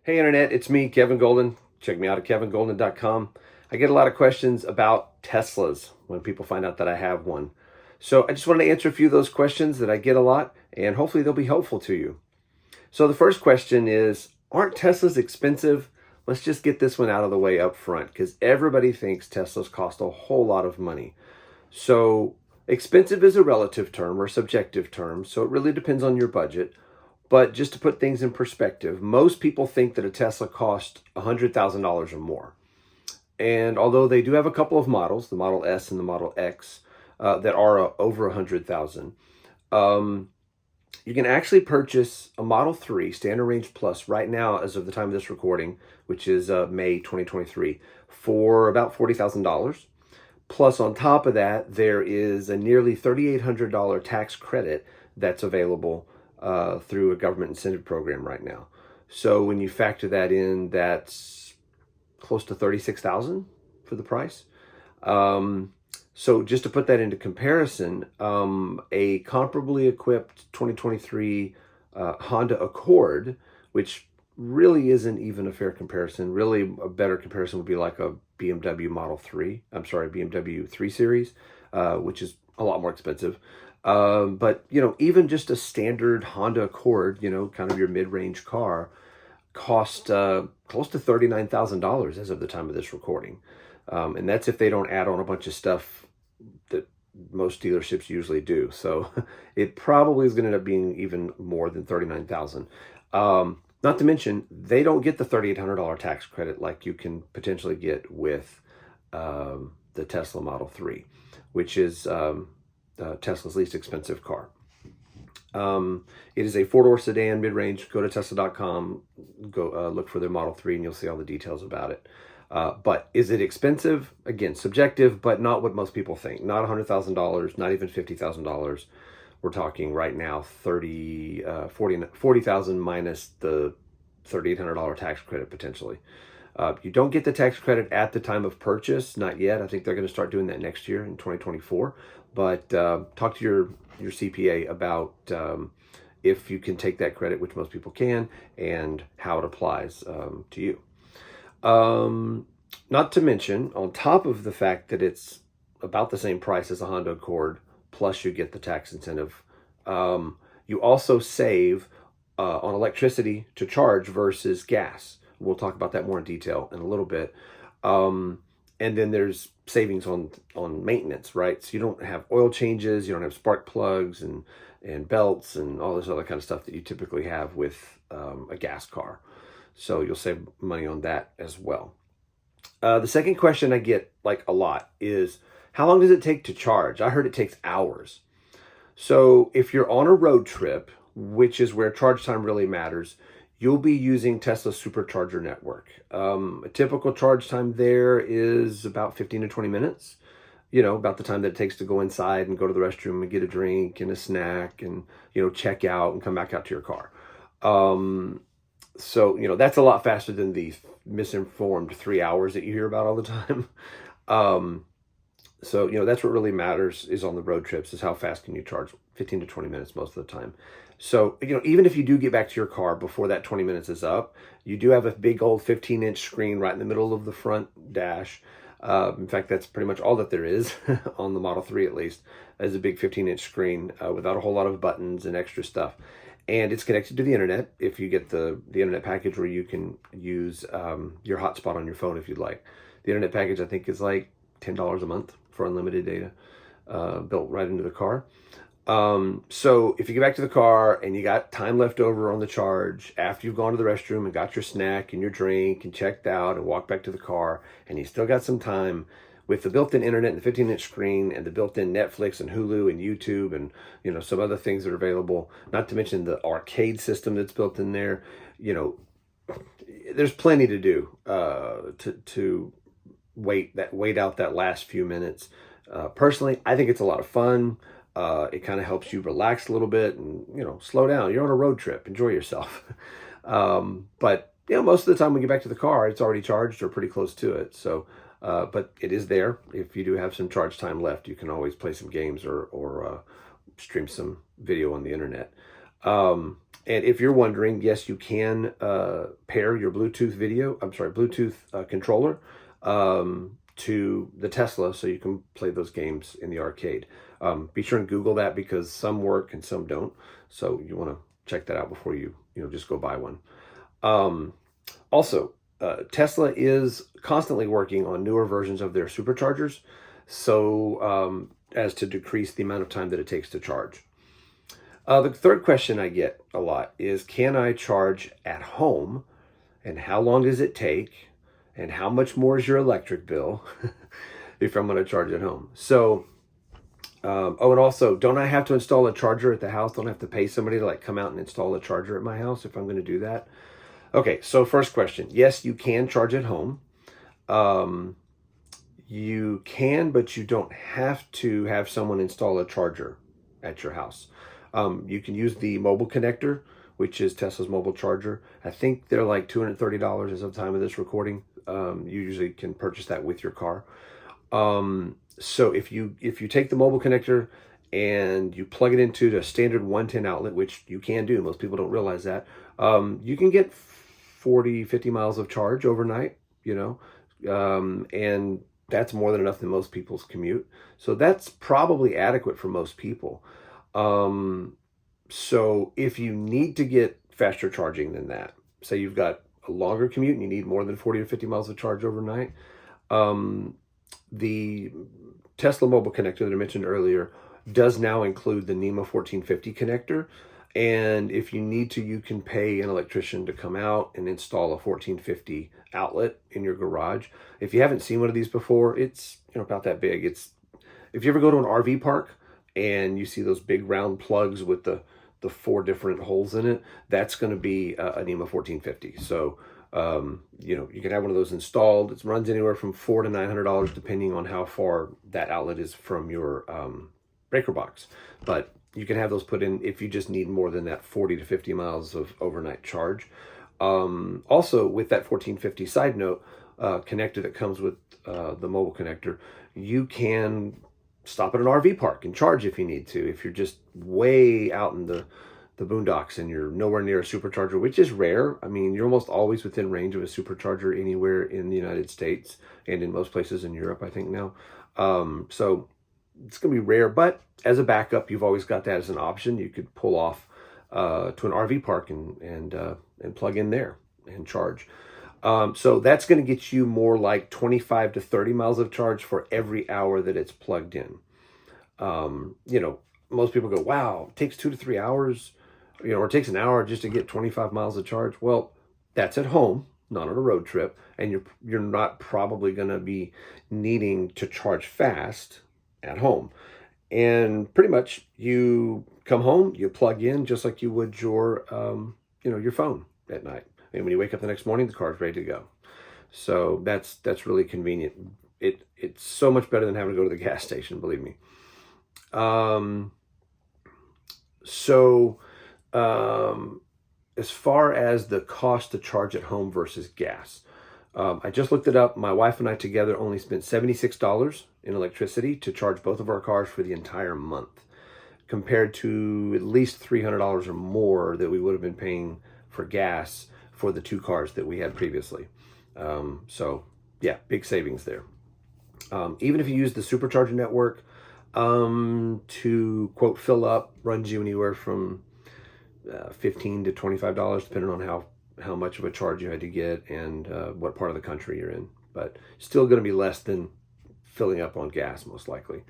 Hey Internet, it's me, Kevin Golden. Check me out at kevingolden.com. I get a lot of questions about Teslas when people find out that I have one. So I just wanted to answer a few of those questions that I get a lot, and hopefully they'll be helpful to you. So the first question is, aren't Teslas expensive? Let's just get this one out of the way up front, because everybody thinks Teslas cost a whole lot of money. So expensive is a relative term or subjective term, so it really depends on your budget. But just to put things in perspective, most people think that a Tesla costs $100,000 or more. And although they do have a couple of models, the Model S and the Model X, that are over 100,000, you can actually purchase a Model 3 Standard Range Plus right now, as of the time of this recording, which is May 2023, for about $40,000. Plus, on top of that, there is a nearly $3,800 tax credit that's available through a government incentive program right now. So when you factor that in, that's close to $36,000 for the price. So just to put that into comparison, a comparably equipped 2023 Honda Accord, which really isn't even a fair comparison. Really, a better comparison would be like a BMW Model 3. I'm sorry, BMW 3 Series, which is a lot more expensive. But, even just a standard Honda Accord, kind of your mid-range car, cost close to $39,000 as of the time of this recording. And that's if they don't add on a bunch of stuff that most dealerships usually do. So it probably is going to end up being even more than $39,000. Not to mention, they don't get the $3,800 tax credit like you can potentially get with the Tesla Model 3, which is Tesla's least expensive car. It is a four-door sedan, mid-range. Go to Tesla.com, go look for their Model 3, and you'll see all the details about it. But is it expensive? Again, subjective, but not what most people think. Not $100,000, not even $50,000. We're talking right now $40,000 minus the $3,800 tax credit potentially. You don't get the tax credit at the time of purchase, not yet. I think they're going to start doing that next year in 2024. But talk to your CPA about if you can take that credit, which most people can, and how it applies to you. Not to mention, on top of the fact that it's about the same price as a Honda Accord, plus you get the tax incentive, you also save on electricity to charge versus gas. We'll talk about that more in detail in a little bit. And then there's savings on maintenance, right? So you don't have oil changes, you don't have spark plugs and belts and all this other kind of stuff that you typically have with a gas car. So you'll save money on that as well. The second question I get a lot is, how long does it take to charge? I heard it takes hours. So if you're on a road trip, which is where charge time really matters, you'll be using Tesla's supercharger network. A typical charge time there is about 15 to 20 minutes, about the time that it takes to go inside and go to the restroom and get a drink and a snack and, check out and come back out to your car. So, that's a lot faster than the misinformed 3 hours that you hear about all the time. So, that's what really matters is on the road trips is how fast can you charge. 15 to 20 minutes most of the time. So, even if you do get back to your car before that 20 minutes is up, you do have a big old 15-inch screen right in the middle of the front dash. In fact, that's pretty much all that there is on the Model 3, at least, is a big 15-inch screen without a whole lot of buttons and extra stuff. And it's connected to the internet if you get the internet package where you can use your hotspot on your phone if you'd like. The internet package, I think, is like $10 a month for unlimited data built right into the car. So if you get back to the car and you got time left over on the charge after you've gone to the restroom and got your snack and your drink and checked out and walked back to the car, and you still got some time with the built-in internet and the 15-inch screen and the built-in Netflix and Hulu and YouTube and, some other things that are available, not to mention the arcade system that's built in there, there's plenty to do to wait out that last few minutes. Personally, I think it's a lot of fun. It kind of helps you relax a little bit and, slow down. You're on a road trip. Enjoy yourself. But, most of the time when you get back to the car, it's already charged or pretty close to it. So, but it is there. If you do have some charge time left, you can always play some games or stream some video on the internet. And if you're wondering, yes, you can pair your Bluetooth controller to the Tesla so you can play those games in the arcade. Be sure and Google that because some work and some don't. So you want to check that out before you just go buy one. Also, Tesla is constantly working on newer versions of their superchargers, so as to decrease the amount of time that it takes to charge. The third question I get a lot is, can I charge at home? And how long does it take? And how much more is your electric bill if I'm going to charge at home? So, and also, don't I have to install a charger at the house? Don't I have to pay somebody to come out and install a charger at my house if I'm going to do that? Okay, so first question. Yes, you can charge at home. You can, but you don't have to have someone install a charger at your house. You can use the mobile connector, which is Tesla's mobile charger. I think they're like $230 as of the time of this recording. You usually can purchase that with your car. So if you take the mobile connector and you plug it into the standard 110 outlet, which you can do, most people don't realize that, you can get 50 miles of charge overnight, and that's more than enough than most people's commute. So that's probably adequate for most people. So if you need to get faster charging than that, say you've got a longer commute and you need more than 40 to 50 miles of charge overnight, the Tesla mobile connector that I mentioned earlier does now include the NEMA 1450 connector. And if you need to, you can pay an electrician to come out and install a 1450 outlet in your garage. If you haven't seen one of these before, it's about that big. If you ever go to an RV park and you see those big round plugs with the 4 different holes in it, that's going to be a NEMA 1450. So you can have one of those installed. It runs anywhere from $400 to $900 depending on how far that outlet is from your breaker box. But you can have those put in if you just need more than that 40 to 50 miles of overnight charge. Also, with that 1450 side note connector that comes with the mobile connector, you can stop at an RV park and charge if you need to. If you're just way out in the boondocks and you're nowhere near a supercharger, which is rare. I mean, you're almost always within range of a supercharger anywhere in the United States and in most places in Europe, I think now. So it's going to be rare, but as a backup, you've always got that as an option. You could pull off to an RV park and plug in there and charge. So that's going to get you more like 25 to 30 miles of charge for every hour that it's plugged in. Most people go, wow, it takes 2 to 3 hours, or it takes an hour just to get 25 miles of charge. Well, that's at home, not on a road trip. And you're not probably going to be needing to charge fast at home. And pretty much you come home, you plug in just like you would your phone at night. And when you wake up the next morning, the car's ready to go. So that's really convenient. It's so much better than having to go to the gas station, believe me. As far as the cost to charge at home versus gas, I just looked it up. My wife and I together only spent $76 in electricity to charge both of our cars for the entire month, compared to at least $300 or more that we would have been paying for gas for the 2 cars that we had previously. So yeah, big savings there. Even if you use the supercharger network to quote fill up, runs you anywhere from $15 to $25 depending on how much of a charge you had to get and what part of the country you're in, but still going to be less than filling up on gas most likely.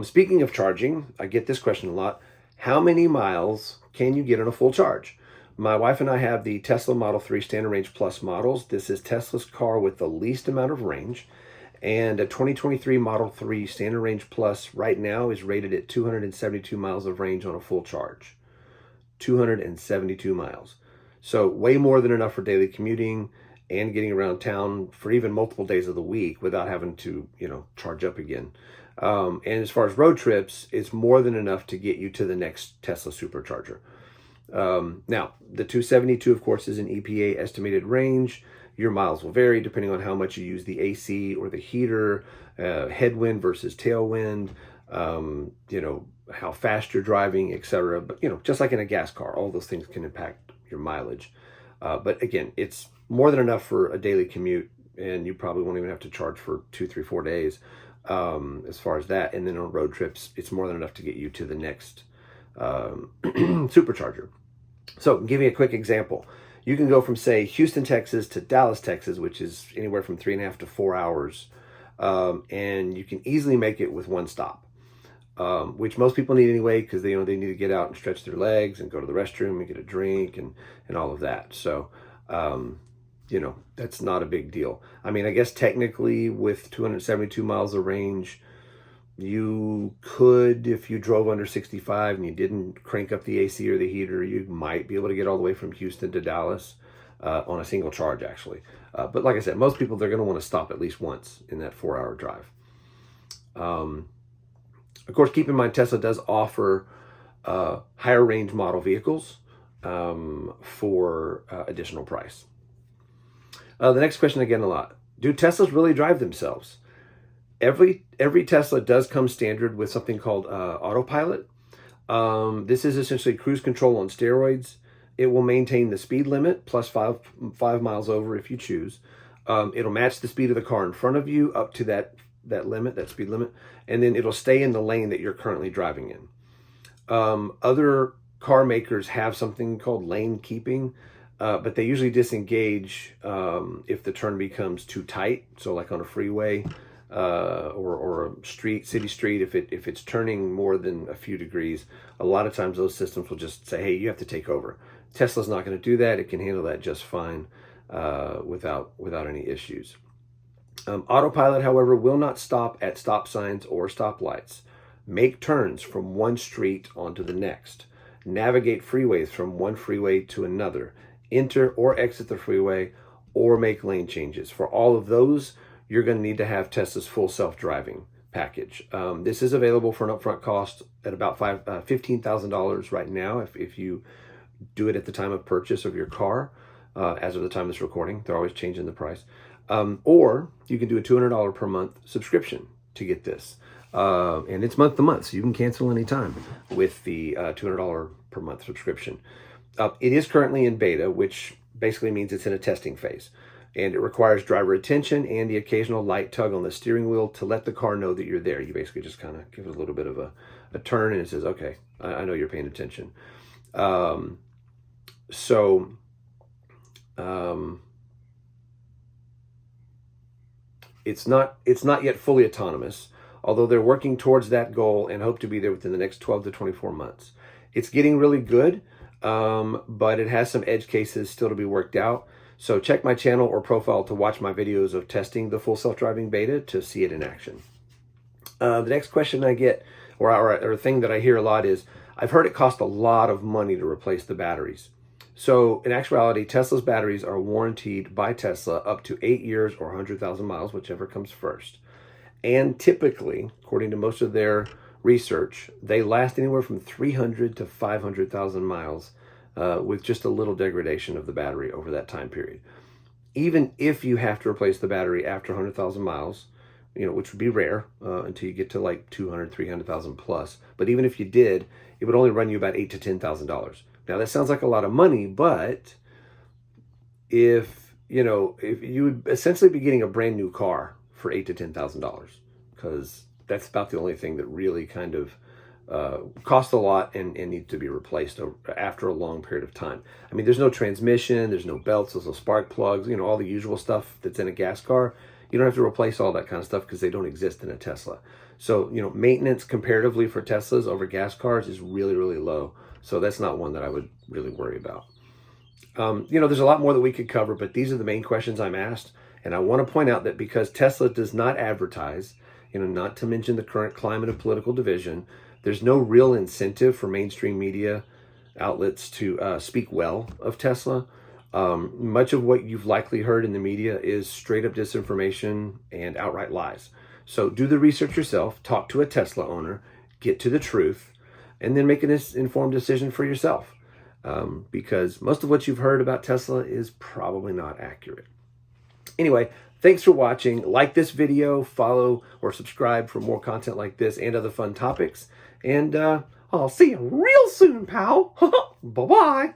Speaking of charging, I get this question a lot. How many miles can you get on a full charge? My wife and I have the Tesla Model 3 Standard Range Plus models. This is Tesla's car with the least amount of range. And a 2023 Model 3 Standard Range Plus right now is rated at 272 miles of range on a full charge. 272 miles. So way more than enough for daily commuting and getting around town for even multiple days of the week without having to, charge up again. And as far as road trips, it's more than enough to get you to the next Tesla supercharger. Now, the 272, of course, is an EPA estimated range. Your miles will vary depending on how much you use the AC or the heater, headwind versus tailwind, how fast you're driving, etc. But just like in a gas car, all those things can impact your mileage. But again, it's more than enough for a daily commute, and you probably won't even have to charge for 2, 3, 4 days as far as that. And then on road trips, it's more than enough to get you to the next supercharger. So, give you a quick example. You can go from, say, Houston, Texas to Dallas, Texas, which is anywhere from 3.5 to 4 hours, and you can easily make it with one stop, which most people need anyway, because they need to get out and stretch their legs and go to the restroom and get a drink and all of that. So, that's not a big deal. I mean, I guess technically with 272 miles of range, you could, if you drove under 65 and you didn't crank up the AC or the heater, you might be able to get all the way from Houston to Dallas on a single charge, actually. But like I said, most people, they're going to want to stop at least once in that 4-hour drive. Of course, keep in mind, Tesla does offer higher range model vehicles for additional price. The next question I get a lot: do Teslas really drive themselves? Every Tesla does come standard with something called autopilot. This is essentially cruise control on steroids. It will maintain the speed limit plus 5 miles over if you choose. It'll match the speed of the car in front of you up to that limit, that speed limit, and then it'll stay in the lane that you're currently driving in. Other car makers have something called lane keeping, but they usually disengage if the turn becomes too tight. So like on a freeway or a city street, if it's turning more than a few degrees, a lot of times those systems will just say, hey, you have to take over. Tesla's not going to do that. It can handle that just fine without any issues. Autopilot, however, will not stop at stop signs or stoplights, make turns from one street onto the next, navigate freeways from one freeway to another, enter or exit the freeway, or make lane changes. For all of those, you're going to need to have Tesla's full self-driving package. This is available for an upfront cost at about $15,000 right now if you do it at the time of purchase of your car. As of the time of this recording, they're always changing the price. Or you can do a $200 per month subscription to get this. And it's month to month, so you can cancel anytime with the $200 per month subscription. It is currently in beta, which basically means it's in a testing phase. And it requires driver attention and the occasional light tug on the steering wheel to let the car know that you're there. You basically just kind of give it a little bit of a turn, and it says, okay, I know you're paying attention. It's not yet fully autonomous, although they're working towards that goal and hope to be there within the next 12 to 24 months. It's getting really good, but it has some edge cases still to be worked out. So check my channel or profile to watch my videos of testing the full self-driving beta to see it in action. The next question I get, or a thing that I hear a lot is, I've heard it cost a lot of money to replace the batteries. So in actuality, Tesla's batteries are warranted by Tesla up to 8 years or 100,000 miles, whichever comes first. And typically, according to most of their research, they last anywhere from 300 to 500,000 miles with just a little degradation of the battery over that time period. Even if you have to replace the battery after 100,000 miles, which would be rare until you get to like 200, 300,000 plus. But even if you did, it would only run you about $8,000 to $10,000. Now that sounds like a lot of money, but if you would essentially be getting a brand new car for $8,000 to $10,000, because that's about the only thing that really kind of costs a lot and needs to be replaced after a long period of time. I mean, there's no transmission, there's no belts, there's no spark plugs, all the usual stuff that's in a gas car. You don't have to replace all that kind of stuff because they don't exist in a Tesla. So, maintenance comparatively for Teslas over gas cars is really, really low. So that's not one that I would really worry about. There's a lot more that we could cover, but these are the main questions I'm asked. And I want to point out that because Tesla does not advertise, not to mention the current climate of political division, there's no real incentive for mainstream media outlets to speak well of Tesla. Much of what you've likely heard in the media is straight up disinformation and outright lies. So do the research yourself, talk to a Tesla owner, get to the truth, and then make an informed decision for yourself. Because most of what you've heard about Tesla is probably not accurate. Anyway, thanks for watching. Like this video, follow or subscribe for more content like this and other fun topics. And I'll see you real soon, pal. Bye-bye.